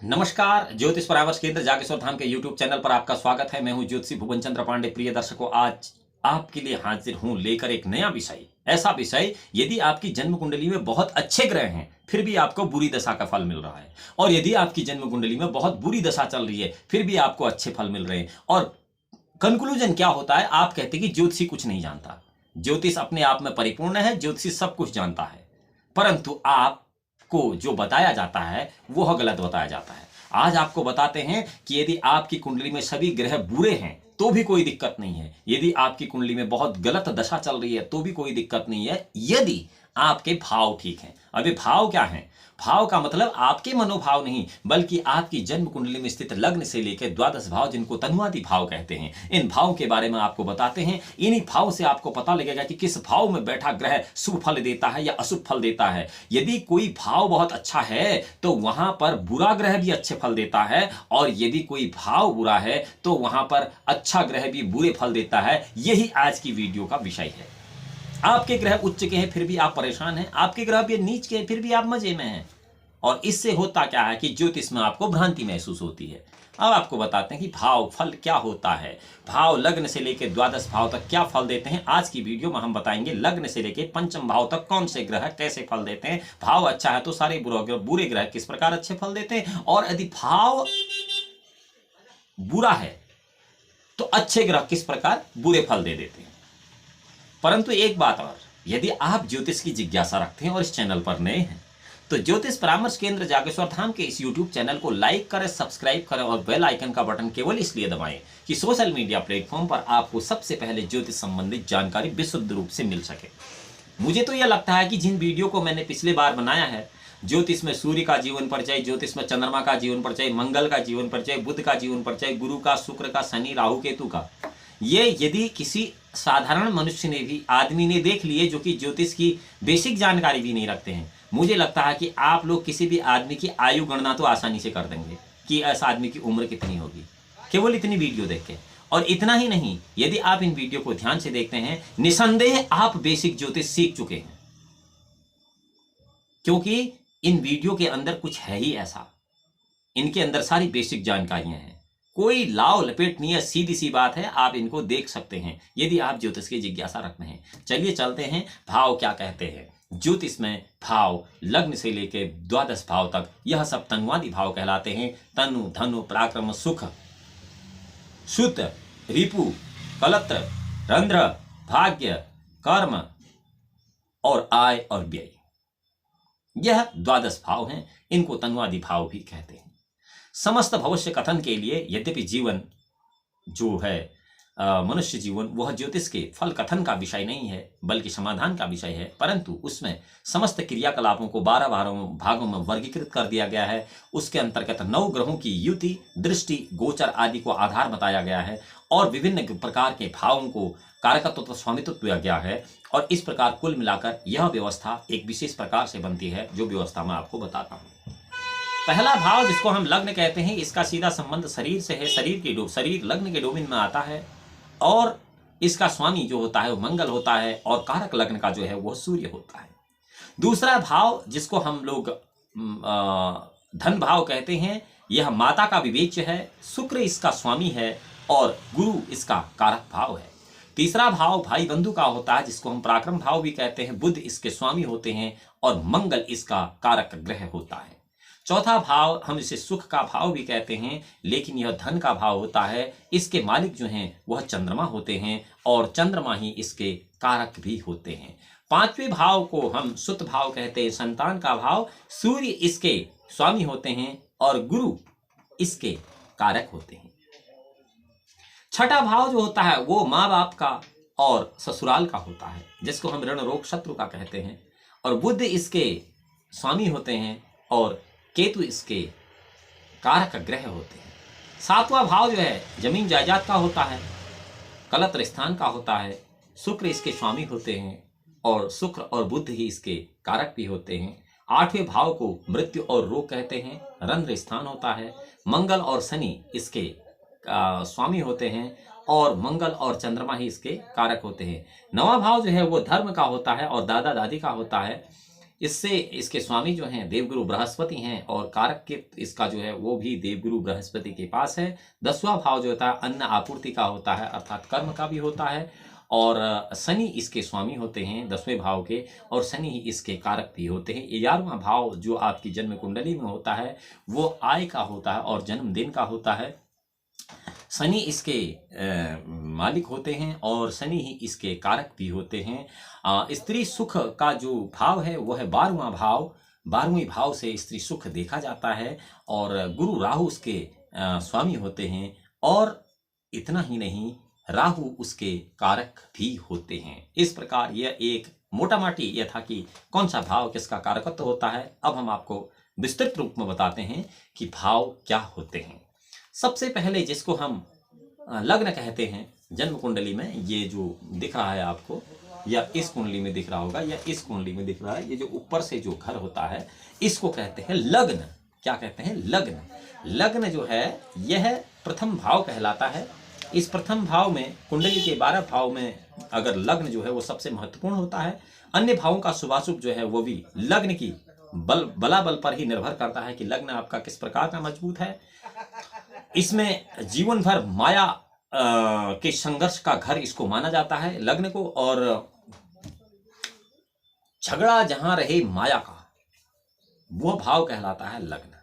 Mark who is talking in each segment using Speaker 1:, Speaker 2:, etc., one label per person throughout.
Speaker 1: नमस्कार, ज्योतिष परामर्श केंद्र जागेश्वर धाम के YouTube चैनल पर आपका स्वागत है। मैं हूं ज्योतिषी भुवन चंद्र पांडे। प्रिय दर्शकों, आज आपके लिए हाजिर हूं लेकर एक नया विषय। ऐसा विषय, यदि आपकी जन्म कुंडली में बहुत अच्छे ग्रह हैं फिर भी आपको बुरी दशा का फल मिल रहा है, और यदि आपकी जन्म कुंडली में बहुत बुरी दशा चल रही है फिर भी आपको अच्छे फल मिल रहे हैं। और कंक्लूजन क्या होता है? आप कहते हैं कि ज्योतिषी कुछ नहीं जानता। ज्योतिष अपने आप में परिपूर्ण है, ज्योतिषी सब कुछ जानता है, परंतु आपको जो बताया जाता है वह गलत बताया जाता है। आज आपको बताते हैं कि यदि आपकी कुंडली में सभी ग्रह बुरे हैं तो भी कोई दिक्कत नहीं है, यदि आपकी कुंडली में बहुत गलत दशा चल रही है तो भी कोई दिक्कत नहीं है, यदि आपके भाव ठीक हैं। अभी भाव क्या है? भाव का मतलब आपके मनोभाव नहीं, बल्कि आपकी जन्म कुंडली में स्थित लग्न से लेकर द्वादश भाव, जिनको तन्वादी भाव कहते हैं, इन भावों के बारे में आपको बताते हैं। इन्हीं भाव से आपको पता लगेगा कि किस भाव में बैठा ग्रह शुभ फल देता है या अशुभ फल देता है। यदि कोई भाव बहुत अच्छा है तो वहां पर बुरा ग्रह भी अच्छे फल देता है, और यदि कोई भाव बुरा है तो वहां पर अच्छा ग्रह भी बुरे फल देता है। यही आज की वीडियो का विषय है। आपके ग्रह उच्च के हैं फिर भी आप परेशान हैं, आपके ग्रह भी नीच के हैं फिर भी आप मजे में हैं। और इससे होता क्या है कि ज्योतिष में आपको भ्रांति महसूस होती है। अब आपको बताते हैं कि भाव फल क्या होता है, भाव लग्न से लेकर द्वादश भाव तक क्या फल देते हैं। आज की वीडियो में हम बताएंगे लग्न से लेकर पंचम भाव तक कौन से ग्रह कैसे फल देते हैं। भाव अच्छा है तो सारे बुरे ग्रह किस प्रकार अच्छे फल देते हैं, और यदि भाव बुरा है तो अच्छे ग्रह किस प्रकार बुरे फल दे देते हैं। परंतु एक बात और, यदि आप ज्योतिष की जिज्ञासा रखते हैं और इस चैनल पर नए हैं तो ज्योतिष परामर्श केंद्र जागेश्वर धाम के इस YouTube चैनल को लाइक करें, सब्सक्राइब करें और बेल आइकन का बटन केवल इसलिए दबाएं कि सोशल मीडिया प्लेटफॉर्म पर आपको सबसे पहले ज्योतिष संबंधित जानकारी विशुद्ध रूप से मिल सके। मुझे तो यह लगता है कि जिन वीडियो को मैंने पिछले बार बनाया है, ज्योतिष में सूर्य का जीवन परिचय, ज्योतिष में चंद्रमा का जीवन परिचय, मंगल का जीवन परिचय, बुध का जीवन परिचय, गुरु का, शुक्र का, शनि, राहु, केतु का, ये यदि किसी साधारण मनुष्य ने भी, आदमी ने देख लिए जो कि ज्योतिष की बेसिक जानकारी भी नहीं रखते हैं, मुझे लगता है कि आप लोग किसी भी आदमी की आयु गणना तो आसानी से कर देंगे कि ऐसा आदमी की उम्र कितनी होगी, केवल इतनी वीडियो देख के। और इतना ही नहीं, यदि आप इन वीडियो को ध्यान से देखते हैं, निसंदेह आप बेसिक ज्योतिष सीख चुके हैं, क्योंकि इन वीडियो के अंदर कुछ है ही ऐसा, इनके अंदर सारी बेसिक जानकारियां हैं, कोई लाव लपेट नहीं है, सीधी सी बात है। आप इनको देख सकते हैं यदि आप ज्योतिष की जिज्ञासा रखते हैं। चलिए चलते हैं, भाव क्या कहते हैं। ज्योतिष में भाव लग्न से लेकर द्वादश भाव तक, यह सब तन्वादी भाव कहलाते हैं। तनु, धनु, पराक्रम, सुख, शुद्ध, रिपु, कलत्र, रंध्र, भाग्य, कर्म और आय और व्यय, यह द्वादश भाव हैं। इनको तन्वादी भाव भी कहते हैं। समस्त भविष्य कथन के लिए, यद्यपि जीवन जो है मनुष्य जीवन, वह ज्योतिष के फल कथन का विषय नहीं है बल्कि समाधान का विषय है, परंतु उसमें समस्त क्रियाकलापों को 12 भागों में वर्गीकृत कर दिया गया है। उसके अंतर्गत 9 ग्रहों की युति, दृष्टि, गोचर आदि को आधार बताया गया है, और विभिन्न प्रकार के भावों को कारकत्व तथा स्वामित्व दिया गया है। और इस प्रकार कुल मिलाकर यह व्यवस्था एक विशेष प्रकार से बनती है, जो व्यवस्था मैं आपको बताता हूँ। पहला भाव, जिसको हम लग्न कहते हैं, इसका सीधा संबंध शरीर से है। शरीर लग्न के डोमेन में आता है, और इसका स्वामी जो होता है वो मंगल होता है, और कारक लग्न का जो है वो सूर्य होता है। दूसरा भाव, जिसको हम लोग धन भाव कहते हैं, यह माता का विवेच्य है। शुक्र इसका स्वामी है और गुरु इसका कारक भाव है। तीसरा भाव भाई बंधु का होता है, जिसको हम पराक्रम भाव भी कहते हैं। बुध इसके स्वामी होते हैं और मंगल इसका कारक ग्रह होता है। चौथा भाव, हम इसे सुख का भाव भी कहते हैं, लेकिन यह धन का भाव होता है। इसके मालिक जो हैं वह चंद्रमा होते हैं, और चंद्रमा ही इसके कारक भी होते हैं। पांचवें भाव को हम सुत भाव कहते हैं, संतान का भाव। सूर्य इसके स्वामी होते हैं और गुरु इसके कारक होते हैं। छठा भाव जो होता है वो माँ बाप का और ससुराल का होता है, जिसको हम ऋण रोग शत्रु का कहते हैं, और बुध इसके स्वामी होते हैं और केतु इसके कारक ग्रह होते हैं। सातवां भाव जो है जमीन जायदाद का होता है, कलत्र स्थान का होता है। शुक्र इसके स्वामी होते हैं और शुक्र और बुध ही इसके कारक भी होते हैं। आठवें भाव को मृत्यु और रोग कहते हैं, रंध्र स्थान होता है। मंगल और शनि इसके स्वामी होते हैं, और मंगल और चंद्रमा ही इसके कारक होते हैं। नवां भाव जो है वो धर्म का होता है और दादा दादी का होता है। इससे इसके स्वामी जो हैं देवगुरु बृहस्पति हैं और कारक के इसका जो है वो भी देवगुरु बृहस्पति के पास है। 10वां भाव जो होता है अन्न आपूर्ति का होता है, अर्थात कर्म का भी होता है। और शनि इसके स्वामी होते हैं 10वें भाव के, और शनि ही इसके कारक भी होते हैं। 11वां भाव जो आपकी जन्म कुंडली में होता है वो आय का होता है और जन्मदिन का होता है। शनि इसके मालिक होते हैं और शनि ही इसके कारक भी होते हैं। स्त्री सुख का जो भाव है वो है 12वां भाव। 12वें भाव से स्त्री सुख देखा जाता है और गुरु राहु उसके स्वामी होते हैं। और इतना ही नहीं, राहु उसके कारक भी होते हैं। इस प्रकार यह एक मोटा माटी यह था कि कौन सा भाव किसका कारकत्व होता है। अब हम आपको विस्तृत रूप में बताते हैं कि भाव क्या होते हैं। सबसे पहले जिसको हम लग्न कहते हैं जन्म कुंडली में, ये जो दिख रहा है आपको, या इस कुंडली में दिख रहा होगा या इस कुंडली में दिख रहा है, ये जो ऊपर से जो घर होता है इसको कहते हैं लग्न। क्या कहते हैं? लग्न। लग्न जो है यह प्रथम भाव कहलाता है। इस प्रथम भाव में कुंडली के 12 भाव में अगर लग्न जो है वो सबसे महत्वपूर्ण होता है। अन्य भावों का शुभाशुभ जो है वो भी लग्न की बलाबल पर ही निर्भर करता है कि लग्न आपका किस प्रकार का मजबूत है। इसमें जीवन भर माया के संघर्ष का घर इसको माना जाता है लग्न को, और झगड़ा जहां रहे माया का वह भाव कहलाता है लग्न।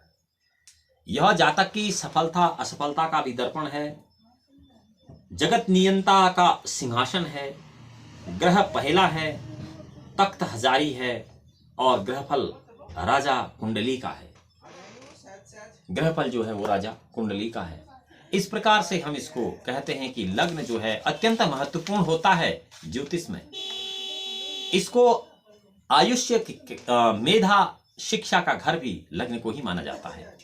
Speaker 1: यह जातक की सफलता असफलता का भी दर्पण है, जगत नियंता का सिंहासन है, ग्रह पहला है, तख्त हजारी है और ग्रहफल राजा कुंडली का है। ग्रहफल जो है वो राजा कुंडली का है। इस प्रकार से हम इसको कहते हैं कि लग्न जो है अत्यंत महत्वपूर्ण होता है ज्योतिष में। इसको आयुष्य मेधा शिक्षा का घर भी लग्न को ही माना जाता है।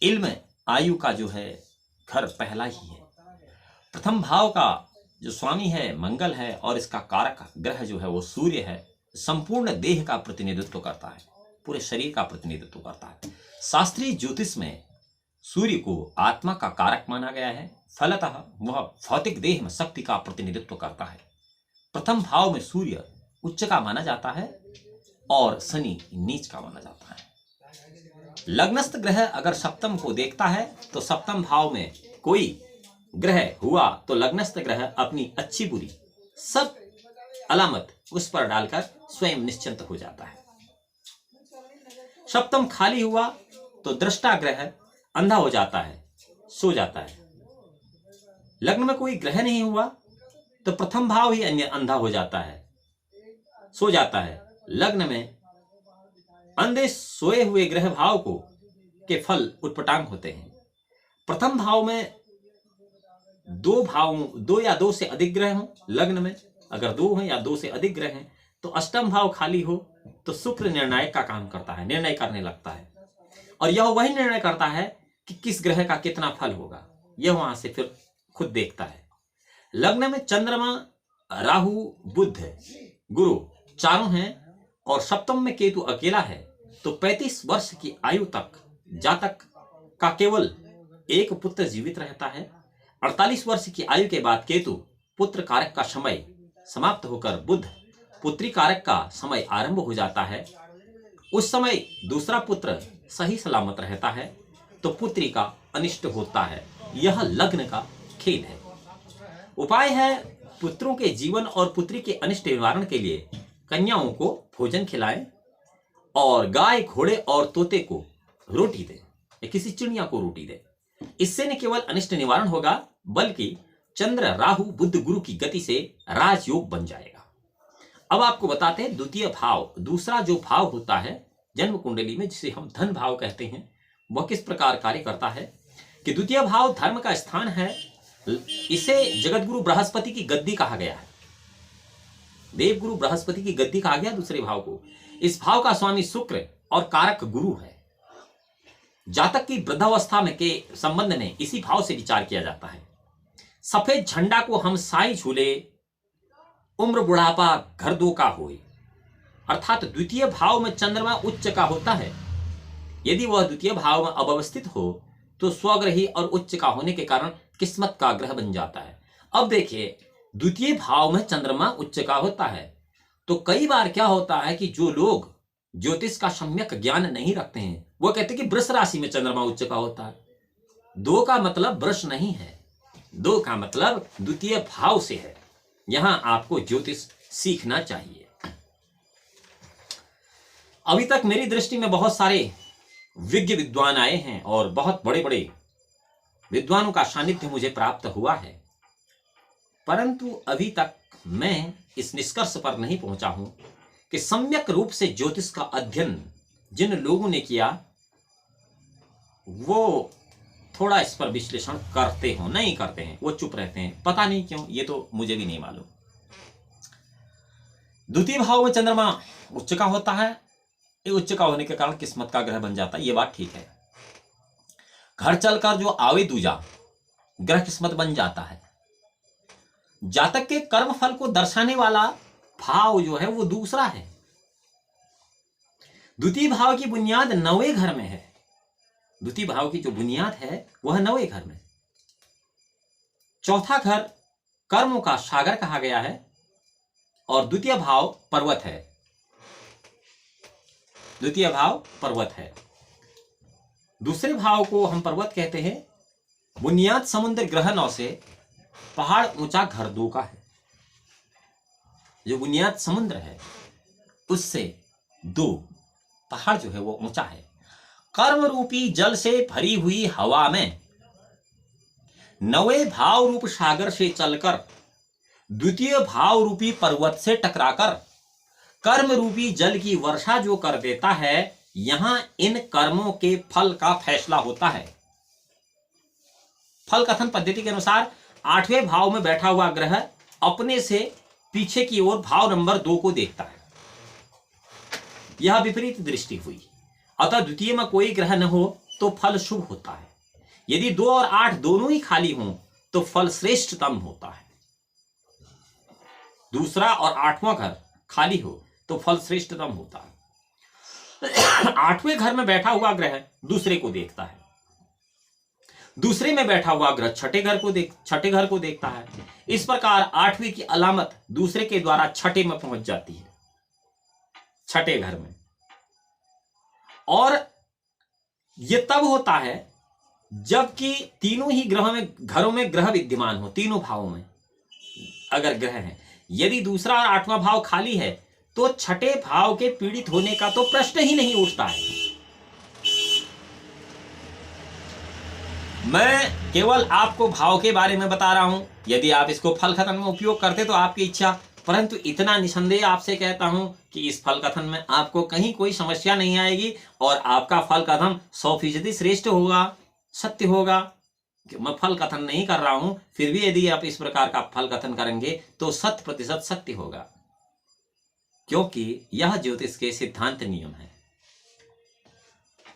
Speaker 1: इल्म आयु का जो है घर पहला ही है। प्रथम भाव का जो स्वामी है मंगल है और इसका कारक ग्रह जो है वो सूर्य है। संपूर्ण देह का प्रतिनिधित्व करता है, पूरे शरीर का प्रतिनिधित्व करता है। शास्त्रीय ज्योतिष में सूर्य को आत्मा का कारक माना गया है, फलतः वह भौतिक देह में शक्ति का प्रतिनिधित्व करता है। प्रथम भाव में सूर्य उच्च का माना जाता है और शनि नीच का माना जाता है। लग्नस्थ ग्रह अगर सप्तम को देखता है तो सप्तम भाव में कोई ग्रह हुआ तो लग्नस्थ ग्रह अपनी अच्छी बुरी सब अलामत उस पर डालकर स्वयं निश्चिंत हो जाता है। सप्तम खाली हुआ तो दृष्टा ग्रह अंधा हो जाता है, सो जाता है। लग्न में कोई ग्रह नहीं हुआ तो प्रथम भाव ही अंधा हो जाता है, सो जाता है। लग्न में अंधे सोए हुए ग्रह भाव को के फल उत्पटांग होते हैं। प्रथम भाव में दो या दो से अधिक ग्रह हो, लग्न में अगर 2 हैं या 2 से अधिक ग्रह हैं तो अष्टम भाव खाली हो तो शुक्र निर्णायक का काम करता है, निर्णय करने लगता है। और यह वही निर्णय करता है कि किस ग्रह का कितना फल होगा, यह वहां से फिर खुद देखता है। लग्न में चंद्रमा, राहु, बुध, गुरु चारों हैं और सप्तम में केतु अकेला है तो 35 वर्ष की आयु तक जातक का केवल एक पुत्र जीवित रहता है। 48 वर्ष की आयु के बाद केतु पुत्र कारक का समय समाप्त होकर बुध पुत्री कारक का समय आरंभ हो जाता है। उस समय दूसरा पुत्र सही सलामत रहता है तो पुत्री का अनिष्ट होता है। यह लग्न का खेल है। उपाय है पुत्रों के जीवन और पुत्री के अनिष्ट निवारण के लिए कन्याओं को भोजन खिलाएं और गाय, घोड़े और तोते को रोटी दें या किसी चिड़िया को रोटी दें। इससे न केवल अनिष्ट निवारण होगा बल्कि चंद्र, राहु, बुध, गुरु की गति से राजयोग बन जाएगा। अब आपको बताते हैं द्वितीय भाव, दूसरा जो भाव होता है जन्म कुंडली में जिसे हम धन भाव कहते हैं, वह किस प्रकार कार्य करता है कि द्वितीय भाव धर्म का स्थान है। इसे जगतगुरु बृहस्पति की गद्दी कहा गया है। देवगुरु बृहस्पति की गद्दी कहा गया दूसरे भाव को। इस भाव का स्वामी शुक्र और कारक गुरु है। जातक की वृद्धावस्था में के संबंध में इसी भाव से विचार किया जाता है। सफेद झंडा को हम साई झूले, उम्र बुढ़ापा घर दो का होए। अर्थात द्वितीय भाव में चंद्रमा उच्च का होता है। यदि वह द्वितीय भाव में अव्यवस्थित हो तो स्वग्रही और उच्च का होने के कारण किस्मत का ग्रह बन जाता है। अब देखिए द्वितीय भाव में चंद्रमा उच्च का होता है तो कई बार क्या होता है कि जो लोग ज्योतिष का सम्यक ज्ञान नहीं रखते हैं, वो कहते हैं कि वृष राशि में चंद्रमा उच्च का होता है। 2 का मतलब वृष नहीं है, 2 का मतलब द्वितीय भाव से है। यहां आपको ज्योतिष सीखना चाहिए। अभी तक मेरी दृष्टि में बहुत सारे विज्ञ विद्वान आए हैं और बहुत बड़े बड़े विद्वानों का सानिध्य मुझे प्राप्त हुआ है, परंतु अभी तक मैं इस निष्कर्ष पर नहीं पहुंचा हूं कि सम्यक रूप से ज्योतिष का अध्ययन जिन लोगों ने किया वो थोड़ा इस पर विश्लेषण करते हो। नहीं करते हैं, वो चुप रहते हैं, पता नहीं क्यों, ये तो मुझे भी नहीं मालूम। द्वितीय भाव में चंद्रमा उच्च का होता है, ये उच्च का होने के कारण किस्मत का ग्रह बन जाता है, ये बात ठीक है। घर चलकर जो आवे दूजा ग्रह किस्मत बन जाता है। जातक के कर्म फल को दर्शाने वाला भाव जो है वो दूसरा है। द्वितीय भाव की बुनियाद 9वें घर में है। द्वितीय भाव की जो बुनियाद है वह 9वें घर में। चौथा घर कर्मों का सागर कहा गया है और द्वितीय भाव पर्वत है। द्वितीय भाव पर्वत है। दूसरे भाव को हम पर्वत कहते हैं। बुनियाद समुद्र ग्रह 9 से पहाड़ ऊंचा घर 2 का है। जो बुनियाद समुद्र है उससे 2 पहाड़ जो है वो ऊंचा है। कर्म रूपी जल से भरी हुई हवा में 9वें भाव रूप सागर से चलकर द्वितीय भाव रूपी पर्वत से टकराकर कर्म रूपी जल की वर्षा जो कर देता है, यहां इन कर्मों के फल का फैसला होता है। फल कथन पद्धति के अनुसार 8वें भाव में बैठा हुआ ग्रह अपने से पीछे की ओर भाव नंबर 2 को देखता है। यह विपरीत दृष्टि हुई, अतः द्वितीय में कोई ग्रह न हो तो फल शुभ होता है। यदि 2 और 8 दोनों ही खाली हों तो फल श्रेष्ठतम होता है। दूसरा और 8वां घर खाली हो तो फल श्रेष्ठतम होता है। 8वें घर में बैठा हुआ ग्रह दूसरे को देखता है। दूसरे में बैठा हुआ ग्रह छठे घर को देखता है। इस प्रकार 8वीं की अलामत दूसरे के द्वारा छठे में पहुंच जाती है, छठे घर में। और यह तब होता है जबकि तीनों ही घरों में ग्रह विद्यमान हो, तीनों भावों में अगर ग्रह है। यदि दूसरा और 8वां भाव खाली है तो छठे भाव के पीड़ित होने का तो प्रश्न ही नहीं उठता है। मैं केवल आपको भाव के बारे में बता रहा हूं। यदि आप इसको फल कथन में उपयोग करते तो आपकी इच्छा, परंतु इतना निसंदेह आपसे कहता हूं कि इस फल कथन में आपको कहीं कोई समस्या नहीं आएगी और आपका फल कथन 100% श्रेष्ठ होगा, सत्य होगा। मैं फल कथन नहीं कर रहा हूं, फिर भी यदि आप इस प्रकार का फल कथन करेंगे तो 100% सत्य होगा, क्योंकि यह ज्योतिष के सिद्धांत नियम है।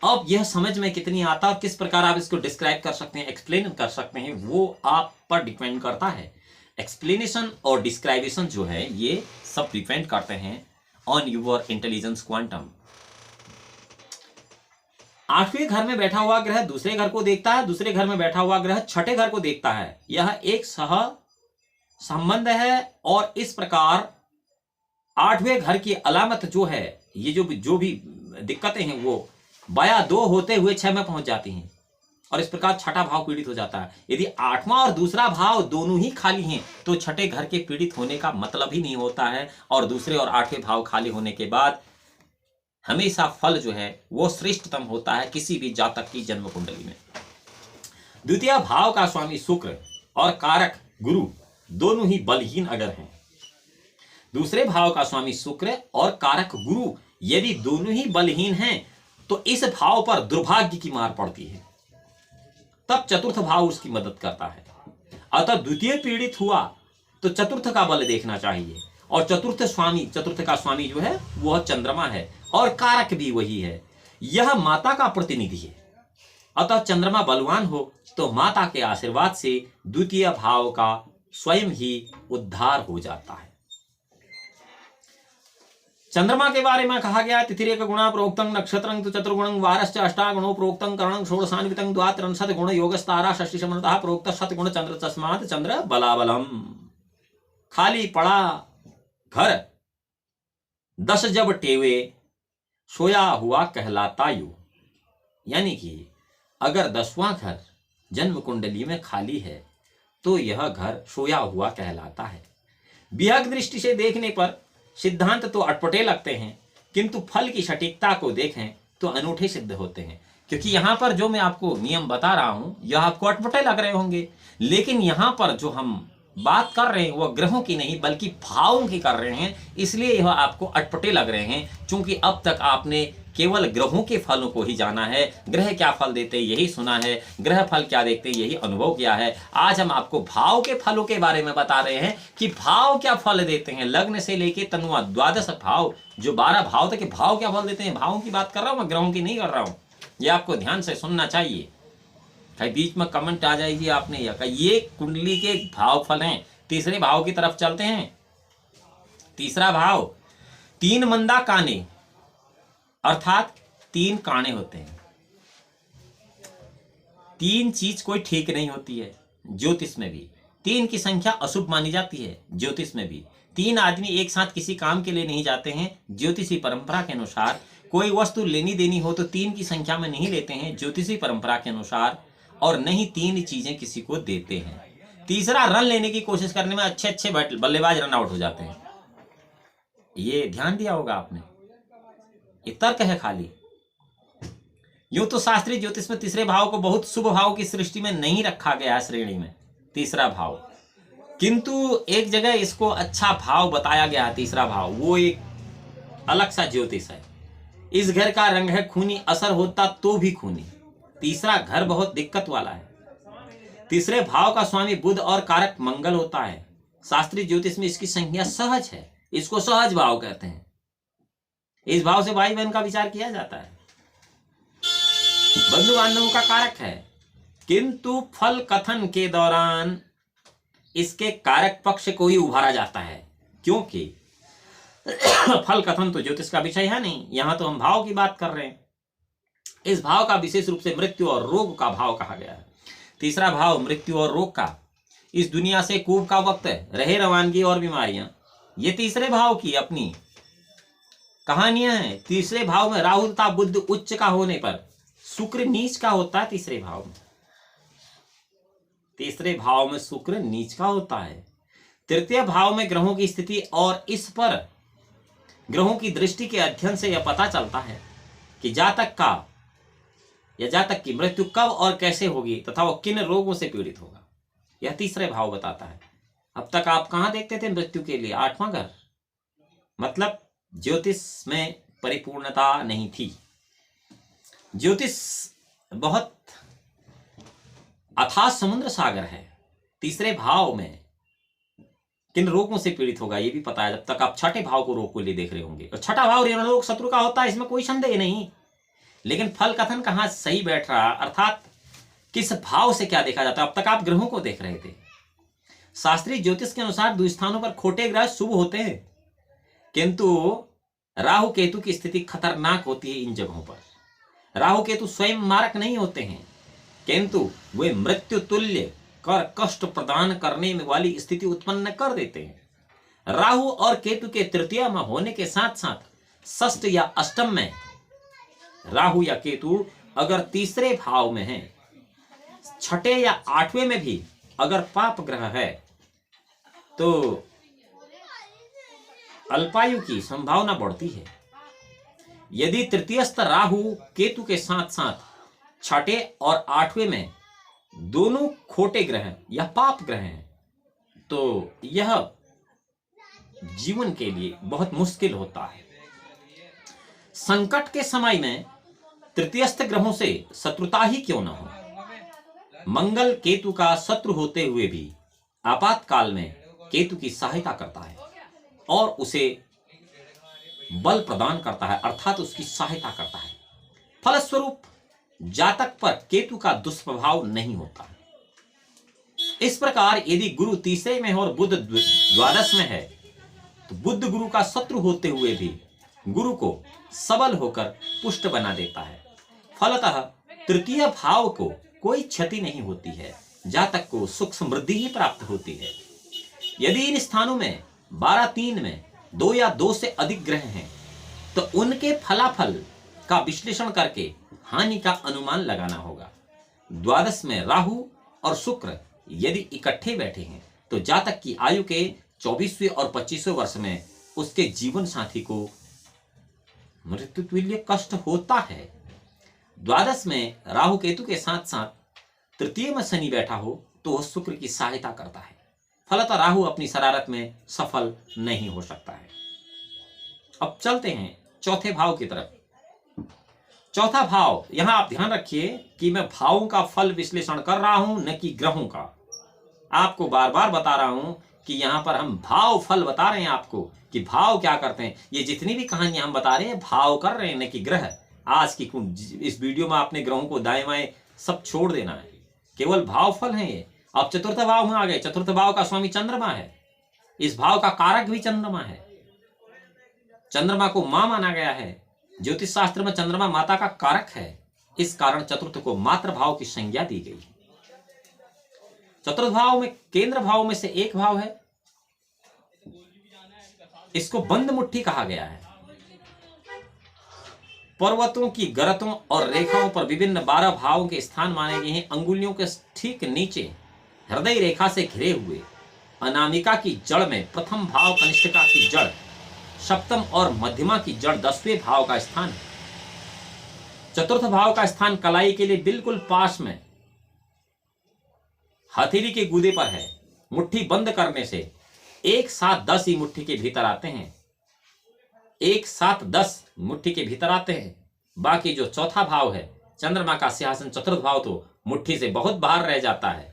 Speaker 1: अब यह समझ में कितनी आता और किस प्रकार आप इसको डिस्क्राइब कर सकते हैं, एक्सप्लेन कर सकते हैं, वो आप पर डिपेंड करता है। एक्सप्लेनेशन और डिस्क्राइबेशन जो है ये सब डिपेंड करते हैं ऑन योर इंटेलिजेंस क्वांटम। 8वें घर में बैठा हुआ ग्रह दूसरे घर को देखता है, दूसरे घर में बैठा हुआ ग्रह छठे घर को देखता है। यह एक सह संबंध है और इस प्रकार 8वें घर की अलामत जो है, ये जो भी दिक्कतें हैं वो बाया 2 होते हुए 6 में पहुंच जाती हैं और इस प्रकार छठा भाव पीड़ित हो जाता है। यदि 8वां और दूसरा भाव दोनों ही खाली हैं तो छठे घर के पीड़ित होने का मतलब ही नहीं होता है और दूसरे और 8वें भाव खाली होने के बाद हमेशा फल जो है वो श्रेष्ठतम होता है किसी भी जातक की जन्म कुंडली में। द्वितीय भाव का स्वामी शुक्र और कारक गुरु दोनों ही बलहीन अगर हैं, दूसरे भाव का स्वामी शुक्र और कारक गुरु यदि दोनों ही बलहीन हैं तो इस भाव पर दुर्भाग्य की मार पड़ती है, तब चतुर्थ भाव उसकी मदद करता है। अतः द्वितीय पीड़ित हुआ तो चतुर्थ का बल देखना चाहिए और चतुर्थ का स्वामी जो है वह चंद्रमा है और कारक भी वही है। यह माता का प्रतिनिधि है। अतः चंद्रमा बलवान हो तो माता के आशीर्वाद से द्वितीय भाव का स्वयं ही उद्धार हो जाता है। चंद्रमा के बारे में कहा गया तिथिरेक गुणा प्रोक्तं नक्षत्रं तु चतुर्गुणं वारश्च अष्टागुणो प्रोक्तं करणं षोडशान्वितं द्वात्रिंशत् गुण योगस्तारा षष्ठी समृतः प्रोक्त शतगुण चंद्र तस्मात् चंद्र बलाबलम। खाली पड़ा घर 10 जब टेवे सोया हुआ कहलाता यू। यानी कि अगर 10वां घर जन्म कुंडली में खाली है तो यह घर सोया हुआ कहलाता है। विहग दृष्टि से देखने पर सिद्धांत तो अटपटे लगते हैं, किंतु फल की सटीकता को देखें तो अनूठे सिद्ध होते हैं। क्योंकि यहां पर जो मैं आपको नियम बता रहा हूं यह आपको अटपटे लग रहे होंगे, लेकिन यहां पर जो हम बात कर रहे हैं वह ग्रहों की नहीं बल्कि भावों की कर रहे हैं, इसलिए यह आपको अटपटे लग रहे हैं। क्योंकि अब तक आपने केवल ग्रहों के फलों को ही जाना है, ग्रह क्या फल देते हैं यही सुना है, ग्रह फल क्या देखते हैं यही अनुभव किया है। आज हम आपको भाव के फलों के बारे में बता रहे हैं कि भाव क्या फल देते हैं। लग्न से लेके तनुआ 12 भाव, जो 12 भाव थे कि भाव क्या फल देते हैं, भावों की बात कर रहा हूं मैं, ग्रहों की नहीं कर रहा हूं। ये आपको ध्यान से सुनना चाहिए। कहीं बीच में कमेंट आ जाएगी आपने ये कुंडली के भाव फल हैं। तीसरे भाव की तरफ चलते हैं। तीसरा भाव 3 मंदा काने, अर्थात 3 काने होते हैं। 3 चीज कोई ठीक नहीं होती है ज्योतिष में भी। 3 की संख्या अशुभ मानी जाती है ज्योतिष में भी। 3 आदमी एक साथ किसी काम के लिए नहीं जाते हैं ज्योतिषी परंपरा के अनुसार। कोई वस्तु लेनी देनी हो तो 3 की संख्या में नहीं लेते हैं ज्योतिषी परंपरा के अनुसार, और नहीं 3 चीजें किसी को देते हैं। तीसरा, रन लेने की कोशिश करने में अच्छे अच्छे बल्लेबाज रन आउट हो जाते हैं। ये ध्यान दिया होगा आपने, ये तर्क है खाली। यूं तो शास्त्रीय ज्योतिष में तीसरे भाव को बहुत शुभ भाव की सृष्टि में नहीं रखा गया है श्रेणी में तीसरा भाव, किंतु एक जगह इसको अच्छा भाव बताया गया है। तीसरा भाव वो एक अलग सा ज्योतिष है। इस घर का रंग है खूनी, असर होता तो भी खूनी। तीसरा घर बहुत दिक्कत वाला है। तीसरे भाव का स्वामी बुध और कारक मंगल होता है। शास्त्रीय ज्योतिष में इसकी संज्ञा सहज है, इसको सहज भाव कहते हैं। इस भाव से भाई बहन का विचार किया जाता है, बंधु बांधवों का कारक है, किंतु फल कथन के दौरान इसके कारक पक्ष को ही उभारा जाता है। क्योंकि फल कथन तो ज्योतिष का विषय है नहीं, यहां तो हम भाव की बात कर रहे हैं। इस भाव का विशेष रूप से मृत्यु और रोग का भाव कहा गया है। तीसरा भाव मृत्यु और रोग का, इस दुनिया से कूप का वक्त, रहे रवानगी और बीमारियां, ये तीसरे भाव की अपनी कहानियां हैं। तीसरे भाव में राहु तथा बुध उच्च का होने पर शुक्र नीच का होता है। तीसरे भाव में, तीसरे भाव में शुक्र नीच का होता है। तृतीय भाव में ग्रहों की स्थिति और इस पर ग्रहों की दृष्टि के अध्ययन से यह पता चलता है कि जातक का या जातक की मृत्यु कब और कैसे होगी तथा वह किन रोगों से पीड़ित होगा, यह तीसरे भाव बताता है। अब तक आप कहां देखते थे मृत्यु के लिए? 8वां घर। मतलब ज्योतिष में परिपूर्णता नहीं थी। ज्योतिष बहुत अथाह समुद्र सागर है। तीसरे भाव में किन रोगों से पीड़ित होगा ये भी पता है, जब तक आप छठे भाव को रोग को लिए देख रहे होंगे। और छठा भाव ऋणरोग शत्रु का होता है, इसमें कोई संदेह नहीं। लेकिन फल कथन कहां सही बैठ रहा, अर्थात किस भाव से क्या देखा जाता है। अब तक आप ग्रहों को देख रहे थे। शास्त्रीय ज्योतिष के अनुसार 2 स्थानों पर खोटे ग्रह शुभ होते हैं, किंतु राहु केतु की स्थिति खतरनाक होती है इन जगहों पर। राहु केतु स्वयं मारक नहीं होते हैं, किंतु वे मृत्यु तुल्य कर कष्ट प्रदान करने वाली स्थिति उत्पन्न कर देते हैं। राहु और केतु के तृतीय में होने के साथ साथ षष्ठ या अष्टम में राहु या केतु अगर तीसरे भाव में है, छठे या 8वें में भी अगर पाप ग्रह है, तो अल्पायु की संभावना बढ़ती है। यदि तृतीयस्थ राहु केतु के साथ साथ छठे और 8वें में दोनों खोटे ग्रह या पाप ग्रह हैं, तो यह जीवन के लिए बहुत मुश्किल होता है। संकट के समय में तृतीयस्थ ग्रहों से शत्रुता ही क्यों न हो, मंगल केतु का शत्रु होते हुए भी आपातकाल में केतु की सहायता करता है और उसे बल प्रदान करता है, अर्थात उसकी सहायता करता है। फलस्वरूप जातक पर केतु का दुष्प्रभाव नहीं होता। इस प्रकार यदि गुरु तीसरे में और बुध द्वादश में है, तो बुध गुरु का शत्रु होते हुए भी गुरु को सबल होकर पुष्ट बना देता है। फलतः तृतीय भाव को कोई क्षति नहीं होती है, जातक को सुख समृद्धि ही प्राप्त होती है। यदि इन स्थानों में 12-3 में 2 या 2 से अधिक ग्रह हैं, तो उनके फलाफल का विश्लेषण करके हानि का अनुमान लगाना होगा। द्वादश में राहु और शुक्र यदि इकट्ठे बैठे हैं तो जातक की आयु के 24वें और 25वें वर्ष में उसके जीवन साथी को मृत्यु तुल्य कष्ट होता है। द्वादश में राहु केतु के साथ साथ तृतीय में शनि बैठा हो तो वह शुक्र की सहायता करता है, फलतः राहु अपनी शरारत में सफल नहीं हो सकता है। अब चलते हैं चौथे भाव की तरफ। चौथा भाव, यहां आप ध्यान रखिए कि मैं भावों का फल विश्लेषण कर रहा हूं न कि ग्रहों का। आपको बार बार बता रहा हूं कि यहां पर हम भाव फल बता रहे हैं आपको कि भाव क्या करते हैं। ये जितनी भी कहानियां हम बता रहे हैं भाव कर रहे हैं न कि ग्रह। आज की इस वीडियो में आपने ग्रहों को दाएं बाएं सब छोड़ देना है, केवल भाव फल है ये। अब चतुर्थ भाव में आ गए। चतुर्थ भाव का स्वामी चंद्रमा है, इस भाव का कारक भी चंद्रमा है। चंद्रमा को मां माना गया है, ज्योतिष शास्त्र में चंद्रमा माता का कारक है, इस कारण चतुर्थ को मातृ भाव की संज्ञा दी गई है। चतुर्थ भाव में केंद्र भाव में से एक भाव है, इसको बंद मुट्ठी कहा गया है। पर्वतों की गरतों और रेखाओं पर विभिन्न 12 भावों के स्थान माने गए हैं। अंगुलियों के ठीक नीचे हृदय रेखा से घिरे हुए अनामिका की जड़ में प्रथम भाव कनिष्ठिका की जड़, सप्तम और मध्यमा की जड़ 10वें भाव का स्थान है। चतुर्थ भाव का स्थान कलाई के लिए बिल्कुल पास में हथेली के गूदे पर है। मुट्ठी बंद करने से एक साथ 10 ही मुट्ठी के भीतर आते हैं, एक साथ 10 मुट्ठी के भीतर आते हैं। बाकी जो चौथा भाव है चंद्रमा का सिंहासन, चतुर्थ भाव तो मुट्ठी से बहुत बाहर रह जाता है।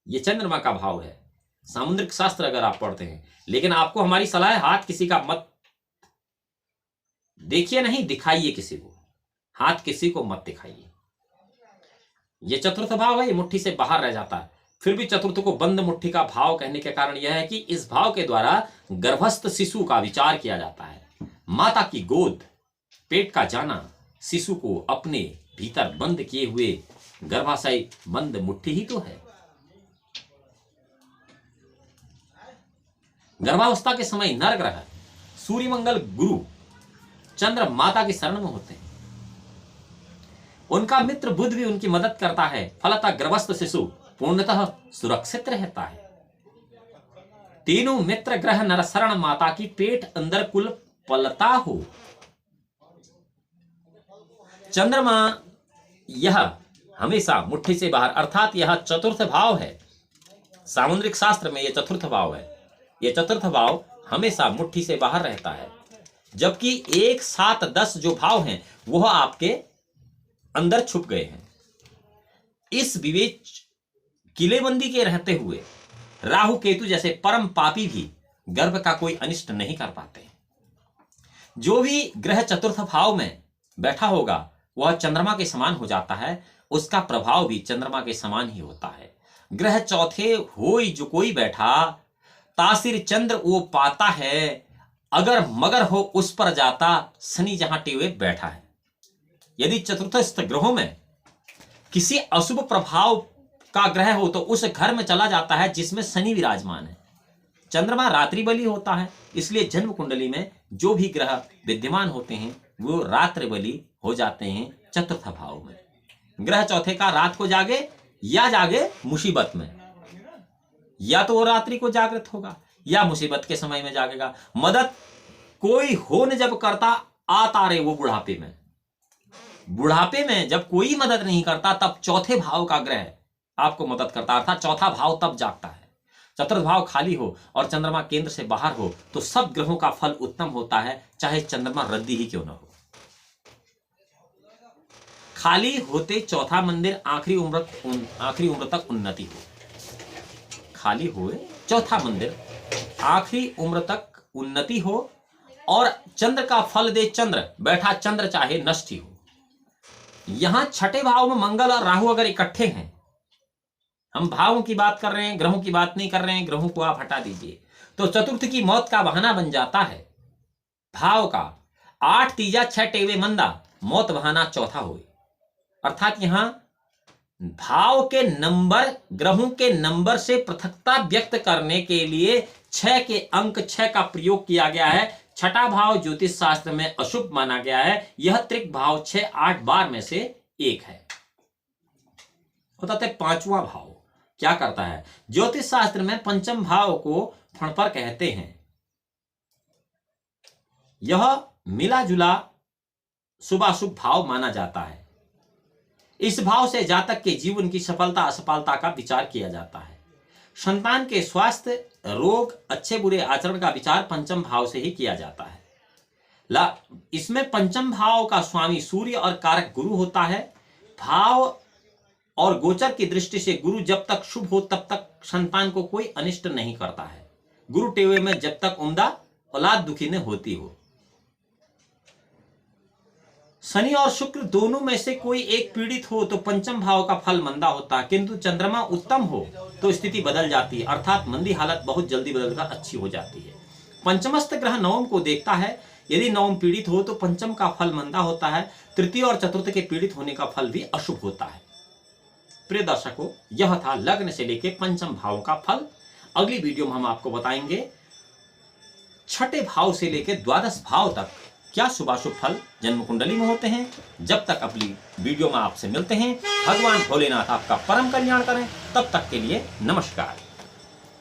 Speaker 1: यह चंद्रमा का भाव है। सामुद्रिक शास्त्र अगर आप पढ़ते हैं, लेकिन आपको हमारी सलाह है हाथ किसी का मत देखिए, नहीं दिखाइए किसी को, हाथ किसी को मत दिखाइए। यह चतुर्थ भाव है, ये मुट्ठी से बाहर रह जाता है। फिर भी चतुर्थ को बंद मुट्ठी का भाव कहने के कारण यह है कि इस भाव के द्वारा गर्भस्थ शिशु का विचार किया जाता है। माता की गोद, पेट का जाना, शिशु को अपने भीतर बंद किए हुए गर्भाशय बंद मुट्ठी ही तो है। गर्भावस्था के समय नर ग्रह सूर्य, मंगल, गुरु, चंद्र माता की शरण में होते हैं। उनका मित्र बुध भी उनकी मदद करता है, फलतः गर्भस्थ शिशु पूर्णतः सुरक्षित रहता है। तीनों मित्र ग्रह नरशरण माता की पेट अंदर कुल पलता हो। चंद्रमा यह हमेशा मुट्ठी से बाहर, अर्थात यह चतुर्थ भाव है। सामुद्रिक शास्त्र में यह चतुर्थ भाव है। यह चतुर्थ भाव हमेशा मुट्ठी से बाहर रहता है, जबकि 1, 7, 10 जो भाव हैं वह आपके अंदर छुप गए हैं। इस विवेक किलेबंदी के रहते हुए राहु केतु जैसे परम पापी भी गर्भ का कोई अनिष्ट नहीं कर पाते। जो भी ग्रह चतुर्थ भाव में बैठा होगा वह चंद्रमा के समान हो जाता है, उसका प्रभाव भी चंद्रमा के समान ही होता है। ग्रह चौथे हो जो कोई बैठा, तासिर चंद्र वो पाता है, अगर मगर हो उस पर जाता, शनि जहां टेवे बैठा है। यदि चतुर्थस्थ ग्रहों में किसी अशुभ प्रभाव का ग्रह हो तो उस घर में चला जाता है जिसमें शनि विराजमान है। चंद्रमा रात्रि बली होता है, इसलिए जन्म कुंडली में जो भी ग्रह विद्यमान होते हैं वो रात्रि बली हो जाते हैं चतुर्थ भाव में। ग्रह चौथे का रात को जागे या जागे मुसीबत में, या तो वो रात्रि को जागृत होगा या मुसीबत के समय में जागेगा। मदद कोई हो न जब करता आता रे वो बुढ़ापे में। बुढ़ापे में जब कोई मदद नहीं करता तब चौथे भाव का ग्रह आपको मदद करता, अर्थात चौथा भाव तब जागता है। चतुर्थ भाव खाली हो और चंद्रमा केंद्र से बाहर हो तो सब ग्रहों का फल उत्तम होता है, चाहे चंद्रमा रद्दी ही क्यों न हो। खाली होते चौथा मंदिर आखिरी उम्र तक उन्नति हो। खाली हुए चौथा मंदिर आखिरी उम्र तक उन्नति हो और चंद्र का फल दे चंद्र, बैठा चंद्र चाहे नष्ट ही हो। यहां छठे भाव में मंगल और राहु अगर इकट्ठे हैं, हम भावों की बात कर रहे हैं, ग्रहों की बात नहीं कर रहे हैं, ग्रहों को आप हटा दीजिए, तो चतुर्थ की मौत का बहाना बन जाता है भाव का। 8 तीजा 6 टेवे मंदा, मौत बहाना चौथा हुए। अर्थात यहां भाव के नंबर ग्रहों के नंबर से पृथकता व्यक्त करने के लिए 6 के अंक 6 का प्रयोग किया गया है छठा भाव ज्योतिष शास्त्र में अशुभ माना गया है। यह त्रिक भाव 6-8 बार में से एक है। बताते पांचवा भाव क्या करता है। ज्योतिष शास्त्र में पंचम भाव को फणपर कहते हैं। यह मिला जुला शुभाशुभ भाव माना जाता है। इस भाव से जातक के जीवन की सफलता असफलता का विचार किया जाता है। संतान के स्वास्थ्य, रोग, अच्छे बुरे आचरण का विचार पंचम भाव से ही किया जाता है। इसमें पंचम भाव का स्वामी सूर्य और कारक गुरु होता है। भाव और गोचर की दृष्टि से गुरु जब तक शुभ हो तब तक संतान को कोई अनिष्ट नहीं करता है। गुरु टेवे में जब तक उम्दा औलाद दुखी न होती हो। शनि और शुक्र दोनों में से कोई एक पीड़ित हो तो पंचम भाव का फल मंदा होता है, किंतु चंद्रमा उत्तम हो तो स्थिति बदल जाती है, अर्थात मंदी हालत बहुत जल्दी बदलकर अच्छी हो जाती है। पंचमस्थ ग्रह नवम को देखता है। यदि नवम पीड़ित हो तो पंचम का फल मंदा होता है। तृतीय और चतुर्थ के पीड़ित होने का फल भी अशुभ होता है। प्रिय दर्शकों, यह था लग्न से लेकर पंचम भाव का फल। अगली वीडियो में हम आपको बताएंगे छठे भाव से लेकर द्वादश भाव तक क्या शुभाशुभ फल जन्म कुंडली में होते हैं। जब तक अगली वीडियो में आपसे मिलते हैं, भगवान भोलेनाथ आपका परम कल्याण करें। तब तक के लिए नमस्कार।